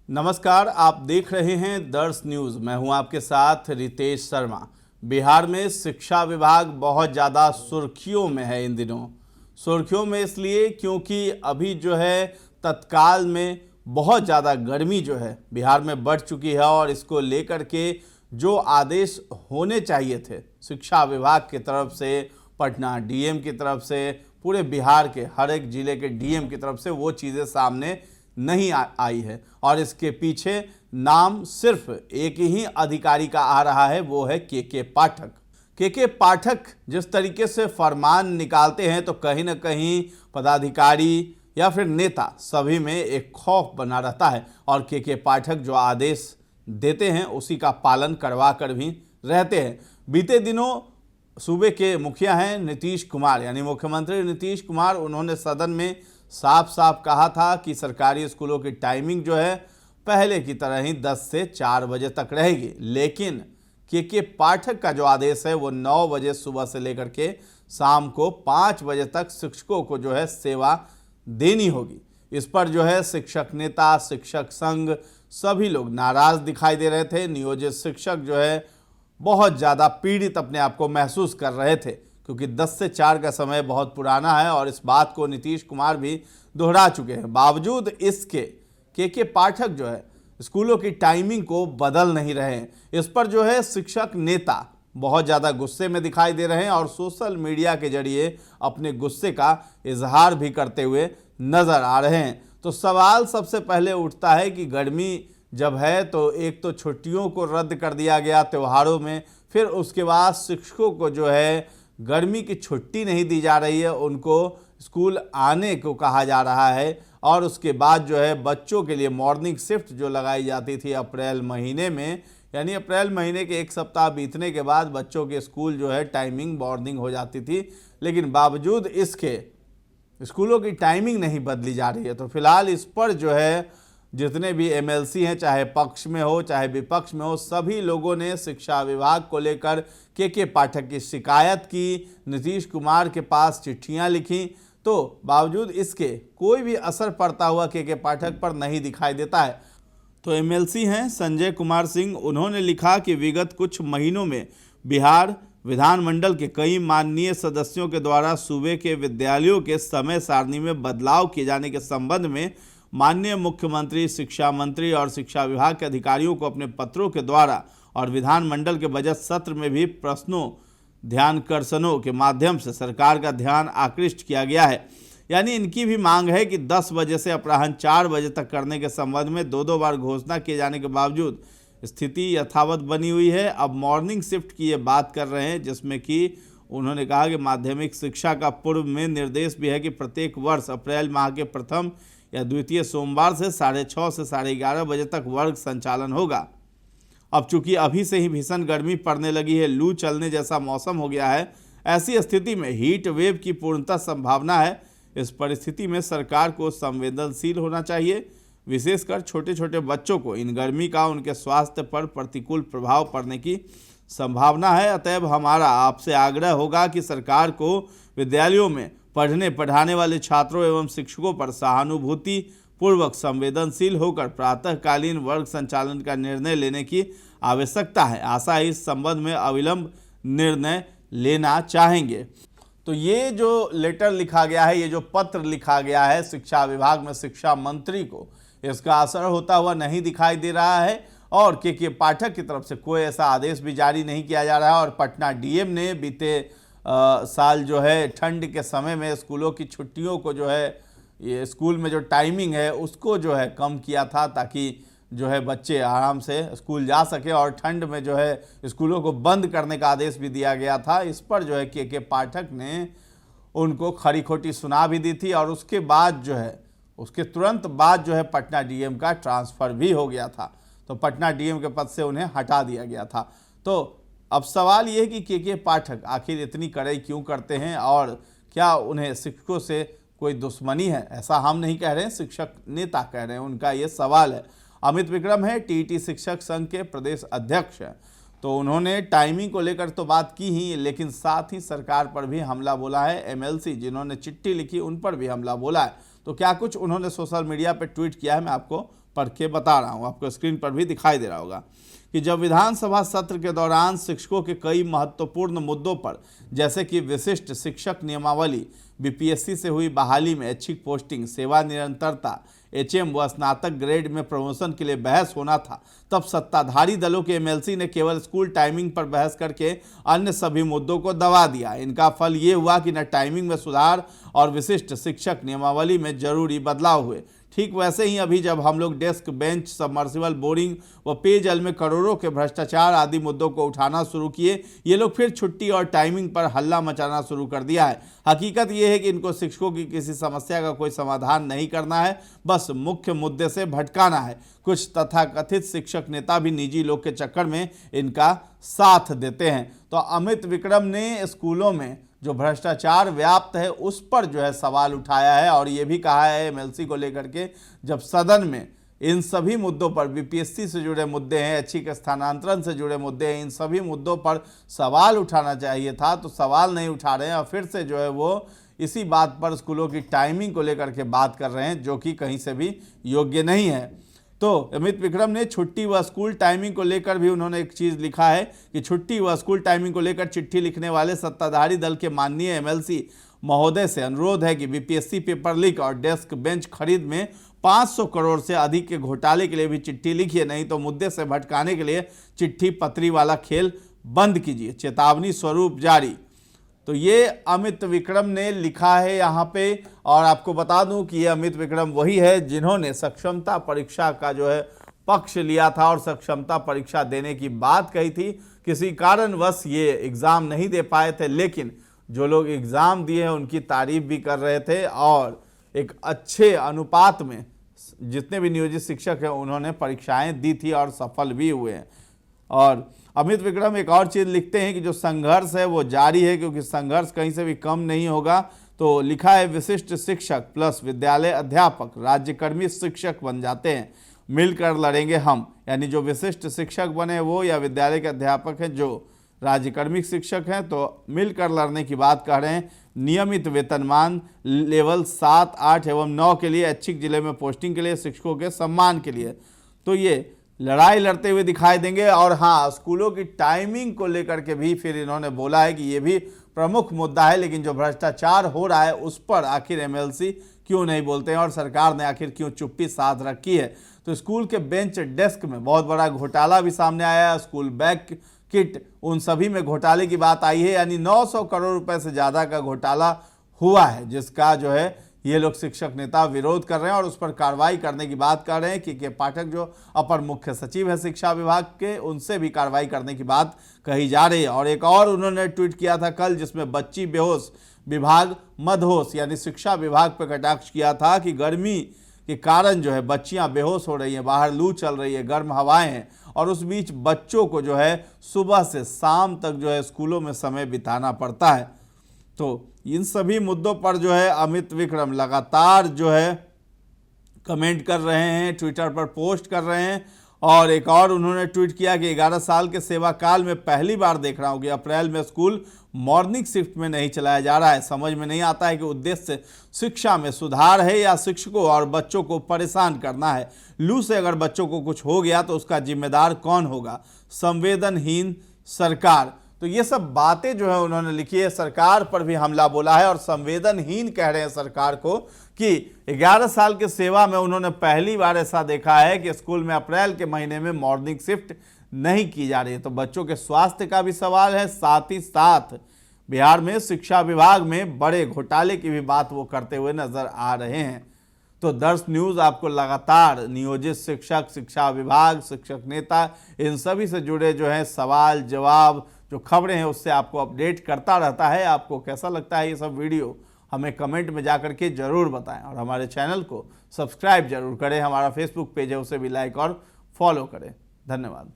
नमस्कार, आप देख रहे हैं दर्श न्यूज़। मैं हूं आपके साथ रितेश शर्मा। बिहार में शिक्षा विभाग बहुत ज़्यादा सुर्खियों में है इन दिनों। सुर्खियों में इसलिए क्योंकि अभी जो है तत्काल में बहुत ज़्यादा गर्मी जो है बिहार में बढ़ चुकी है और इसको लेकर के जो आदेश होने चाहिए थे शिक्षा विभाग की तरफ से, पटना डीएम की तरफ से, पूरे बिहार के हर एक ज़िले के डीएम की तरफ से, वो चीज़ें सामने नहीं आई है। और इसके पीछे नाम सिर्फ एक ही अधिकारी का आ रहा है, वो है के पाठक। के पाठक जिस तरीके से फरमान निकालते हैं तो कहीं ना कहीं पदाधिकारी या फिर नेता सभी में एक खौफ बना रहता है और के पाठक जो आदेश देते हैं उसी का पालन करवा कर भी रहते हैं। बीते दिनों सूबे के मुखिया हैं नीतीश कुमार, यानी मुख्यमंत्री नीतीश कुमार, उन्होंने सदन में साफ साफ कहा था कि सरकारी स्कूलों की टाइमिंग जो है पहले की तरह ही 10 से 4 बजे तक रहेगी, लेकिन के पाठक का जो आदेश है वो 9 बजे सुबह से लेकर के शाम को 5 बजे तक शिक्षकों को जो है सेवा देनी होगी। इस पर जो है शिक्षक नेता, शिक्षक संघ, सभी लोग नाराज दिखाई दे रहे थे। नियोजित शिक्षक जो है बहुत ज़्यादा पीड़ित अपने आप को महसूस कर रहे थे क्योंकि 10 से 4 का समय बहुत पुराना है और इस बात को नीतीश कुमार भी दोहरा चुके हैं। बावजूद इसके के पाठक जो है स्कूलों की टाइमिंग को बदल नहीं रहे हैं। इस पर जो है शिक्षक नेता बहुत ज़्यादा गुस्से में दिखाई दे रहे हैं और सोशल मीडिया के जरिए अपने गुस्से का इजहार भी करते हुए नज़र आ रहे हैं। तो सवाल सबसे पहले उठता है कि गर्मी जब है तो एक तो छुट्टियों को रद्द कर दिया गया त्योहारों में, फिर उसके बाद शिक्षकों को जो है गर्मी की छुट्टी नहीं दी जा रही है, उनको स्कूल आने को कहा जा रहा है और उसके बाद जो है बच्चों के लिए मॉर्निंग शिफ्ट जो लगाई जाती थी अप्रैल महीने में, यानी अप्रैल महीने के एक सप्ताह बीतने के बाद बच्चों के स्कूल जो है टाइमिंग मॉर्निंग हो जाती थी, लेकिन बावजूद इसके स्कूलों की टाइमिंग नहीं बदली जा रही है। तो फिलहाल इस पर जो है जितने भी एमएलसी हैं, चाहे पक्ष में हो चाहे विपक्ष में हो, सभी लोगों ने शिक्षा विभाग को लेकर के पाठक की शिकायत की, नीतीश कुमार के पास चिट्ठियां लिखी, तो बावजूद इसके कोई भी असर पड़ता हुआ के पाठक पर नहीं दिखाई देता है। तो एमएलसी हैं संजय कुमार सिंह, उन्होंने लिखा कि विगत कुछ महीनों में बिहार विधानमंडल के कई माननीय सदस्यों के द्वारा सूबे के विद्यालयों के समय सारणी में बदलाव किए जाने के संबंध में माननीय मुख्यमंत्री, शिक्षा मंत्री और शिक्षा विभाग के अधिकारियों को अपने पत्रों के द्वारा और विधानमंडल के बजट सत्र में भी प्रश्नों ध्यानाकर्षणों के माध्यम से सरकार का ध्यान आकृष्ट किया गया है। यानी इनकी भी मांग है कि 10 बजे से अपराह्न 4 बजे तक करने के संबंध में दो बार घोषणा किए जाने के बावजूद स्थिति यथावत बनी हुई है। अब मॉर्निंग शिफ्ट की ये बात कर रहे हैं, जिसमें कि उन्होंने कहा कि माध्यमिक शिक्षा का पूर्व में निर्देश भी है कि प्रत्येक वर्ष अप्रैल माह के प्रथम या द्वितीय सोमवार से 6:30 से 11:30 बजे तक वर्ग संचालन होगा। अब चूंकि अभी से ही भीषण गर्मी पड़ने लगी है, लू चलने जैसा मौसम हो गया है, ऐसी स्थिति में हीट वेव की पूर्णतः संभावना है। इस परिस्थिति में सरकार को संवेदनशील होना चाहिए, विशेषकर छोटे छोटे बच्चों को इन गर्मी का उनके स्वास्थ्य पर प्रतिकूल प्रभाव पड़ने की संभावना है। अतएव हमारा आपसे आग्रह होगा कि सरकार को विद्यालयों में पढ़ने पढ़ाने वाले छात्रों एवं शिक्षकों पर सहानुभूति पूर्वक संवेदनशील होकर प्रातःकालीन वर्ग संचालन का निर्णय लेने की आवश्यकता है। आशा इस संबंध में अविलंब निर्णय लेना चाहेंगे। तो ये जो लेटर लिखा गया है, ये जो पत्र लिखा गया है शिक्षा विभाग में शिक्षा मंत्री को, इसका असर होता हुआ नहीं दिखाई दे रहा है और के पाठक की तरफ से कोई ऐसा आदेश भी जारी नहीं किया जा रहा है। और पटना डीएम ने बीते साल जो है ठंड के समय में स्कूलों की छुट्टियों को जो है ये स्कूल में जो टाइमिंग है उसको जो है कम किया था ताकि जो है बच्चे आराम से स्कूल जा सके, और ठंड में जो है स्कूलों को बंद करने का आदेश भी दिया गया था। इस पर जो है के पाठक ने उनको खरी खोटी सुना भी दी थी और उसके बाद जो है उसके तुरंत बाद जो है पटना डीएम का ट्रांसफ़र भी हो गया था, तो पटना डीएम के पद से उन्हें हटा दिया गया था। तो अब सवाल ये है कि के पाठक आखिर इतनी कड़ाई क्यों करते हैं और क्या उन्हें शिक्षकों से कोई दुश्मनी है? ऐसा हम नहीं कह रहे हैं, शिक्षक नेता कह रहे हैं, उनका ये सवाल है। अमित विक्रम है टीटी शिक्षक संघ के प्रदेश अध्यक्ष हैं, तो उन्होंने टाइमिंग को लेकर तो बात की ही, लेकिन साथ ही सरकार पर भी हमला बोला है। एमएलसी जिन्होंने चिट्ठी लिखी उन पर भी हमला बोला है। तो क्या कुछ उन्होंने सोशल मीडिया पर ट्वीट किया है, मैं आपको पढ़ के बता रहा हूँ, आपको स्क्रीन पर भी दिखाई दे रहा होगा कि जब विधानसभा सत्र के दौरान शिक्षकों के कई महत्वपूर्ण मुद्दों पर जैसे कि विशिष्ट शिक्षक नियमावली, बीपीएससी से हुई बहाली में ऐच्छिक पोस्टिंग, सेवा निरंतरता, एचएम व स्नातक ग्रेड में प्रमोशन के लिए बहस होना था, तब सत्ताधारी दलों के एमएलसी ने केवल स्कूल टाइमिंग पर बहस करके अन्य सभी मुद्दों को दबा दिया। इनका फल ये हुआ कि न टाइमिंग में सुधार और विशिष्ट शिक्षक नियमावली में जरूरी बदलाव हुए। ठीक वैसे ही अभी जब हम लोग डेस्क बेंच, सबमर्सिबल बोरिंग व पेयजल में करोड़ों के भ्रष्टाचार आदि मुद्दों को उठाना शुरू किए, ये लोग फिर छुट्टी और टाइमिंग पर हल्ला मचाना शुरू कर दिया है। हकीकत ये है कि इनको शिक्षकों की किसी समस्या का कोई समाधान नहीं करना है, बस मुख्य मुद्दे से भटकाना है। कुछ तथाकथित शिक्षक नेता भी निजी लोग के चक्कर में इनका साथ देते हैं। तो अमित विक्रम ने स्कूलों में जो भ्रष्टाचार व्याप्त है उस पर जो है सवाल उठाया है और ये भी कहा है एमएलसी को लेकर के, जब सदन में इन सभी मुद्दों पर, बीपीएससी से जुड़े मुद्दे हैं, ऐच्छिक स्थानांतरण से जुड़े मुद्दे हैं, इन सभी मुद्दों पर सवाल उठाना चाहिए था, तो सवाल नहीं उठा रहे हैं और फिर से जो है वो इसी बात पर स्कूलों की टाइमिंग को लेकर के बात कर रहे हैं, जो कि कहीं से भी योग्य नहीं है। तो अमित विक्रम ने छुट्टी व स्कूल टाइमिंग को लेकर भी उन्होंने एक चीज़ लिखा है कि छुट्टी व स्कूल टाइमिंग को लेकर चिट्ठी लिखने वाले सत्ताधारी दल के माननीय एमएलसी महोदय से अनुरोध है कि बीपीएससी पेपर लीक और डेस्क बेंच खरीद में 500 करोड़ से अधिक के घोटाले के लिए भी चिट्ठी लिखिए, नहीं तो मुद्दे से भटकाने के लिए चिट्ठी पत्री वाला खेल बंद कीजिए, चेतावनी स्वरूप जारी। तो ये अमित विक्रम ने लिखा है यहाँ पे। और आपको बता दूं कि ये अमित विक्रम वही है जिन्होंने सक्षमता परीक्षा का जो है पक्ष लिया था और सक्षमता परीक्षा देने की बात कही थी। किसी कारणवश ये एग्ज़ाम नहीं दे पाए थे, लेकिन जो लोग एग्ज़ाम दिए हैं उनकी तारीफ भी कर रहे थे और एक अच्छे अनुपात में जितने भी नियोजित शिक्षक हैं उन्होंने परीक्षाएं दी थी और सफल भी हुए हैं। और अमित विक्रम एक और चीज़ लिखते हैं कि जो संघर्ष है वो जारी है, क्योंकि संघर्ष कहीं से भी कम नहीं होगा। तो लिखा है विशिष्ट शिक्षक प्लस विद्यालय अध्यापक राज्यकर्मी शिक्षक बन जाते हैं, मिलकर लड़ेंगे हम। यानी जो विशिष्ट शिक्षक बने वो या विद्यालय के अध्यापक हैं जो राज्यकर्मी शिक्षक हैं, तो मिलकर लड़ने की बात कह रहे हैं। नियमित वेतनमान लेवल 7, 8 एवं 9 के लिए, ऐच्छिक जिले में पोस्टिंग के लिए, शिक्षकों के सम्मान के लिए। तो ये लड़ाई लड़ते हुए दिखाई देंगे। और हाँ, स्कूलों की टाइमिंग को लेकर के भी फिर इन्होंने बोला है कि ये भी प्रमुख मुद्दा है, लेकिन जो भ्रष्टाचार हो रहा है उस पर आखिर एमएलसी क्यों नहीं बोलते हैं और सरकार ने आखिर क्यों चुप्पी साध रखी है। तो स्कूल के बेंच डेस्क में बहुत बड़ा घोटाला भी सामने आया है, स्कूल बैग किट, उन सभी में घोटाले की बात आई है। यानी 900 करोड़ रुपए से ज़्यादा का घोटाला हुआ है, जिसका जो है ये लोग शिक्षक नेता विरोध कर रहे हैं और उस पर कार्रवाई करने की बात कर रहे हैं। के पाठक जो अपर मुख्य सचिव है शिक्षा विभाग के, उनसे भी कार्रवाई करने की बात कही जा रही है। और एक और उन्होंने ट्वीट किया था कल, जिसमें बच्ची बेहोश विभाग मदहोश, यानी शिक्षा विभाग पर कटाक्ष किया था कि गर्मी के कारण जो है बच्चियां बेहोश हो रही हैं, बाहर लू चल रही है, गर्म हवाएं हैं और उस बीच बच्चों को जो है सुबह से शाम तक जो है स्कूलों में समय बिताना पड़ता है। तो इन सभी मुद्दों पर जो है अमित विक्रम लगातार जो है कमेंट कर रहे हैं, ट्विटर पर पोस्ट कर रहे हैं। और एक और उन्होंने ट्वीट किया कि 11 साल के सेवा काल में पहली बार देख रहा हूं कि अप्रैल में स्कूल मॉर्निंग शिफ्ट में नहीं चलाया जा रहा है। समझ में नहीं आता है कि उद्देश्य शिक्षा में सुधार है या शिक्षकों और बच्चों को परेशान करना है। लू से अगर बच्चों को कुछ हो गया तो उसका जिम्मेदार कौन होगा? संवेदनहीन सरकार। तो ये सब बातें जो है उन्होंने लिखी है, सरकार पर भी हमला बोला है और संवेदनहीन कह रहे हैं सरकार को कि 11 साल के सेवा में उन्होंने पहली बार ऐसा देखा है कि स्कूल में अप्रैल के महीने में मॉर्निंग शिफ्ट नहीं की जा रही है। तो बच्चों के स्वास्थ्य का भी सवाल है, साथ ही साथ बिहार में शिक्षा विभाग में बड़े घोटाले की भी बात वो करते हुए नजर आ रहे हैं। तो दर्श न्यूज़ आपको लगातार नियोजित शिक्षक, शिक्षा विभाग, शिक्षक नेता, इन सभी से जुड़े जो है सवाल जवाब जो खबरें हैं उससे आपको अपडेट करता रहता है। आपको कैसा लगता है ये सब वीडियो हमें कमेंट में जाकर के ज़रूर बताएं और हमारे चैनल को सब्सक्राइब जरूर करें। हमारा फेसबुक पेज है उसे भी लाइक और फॉलो करें। धन्यवाद।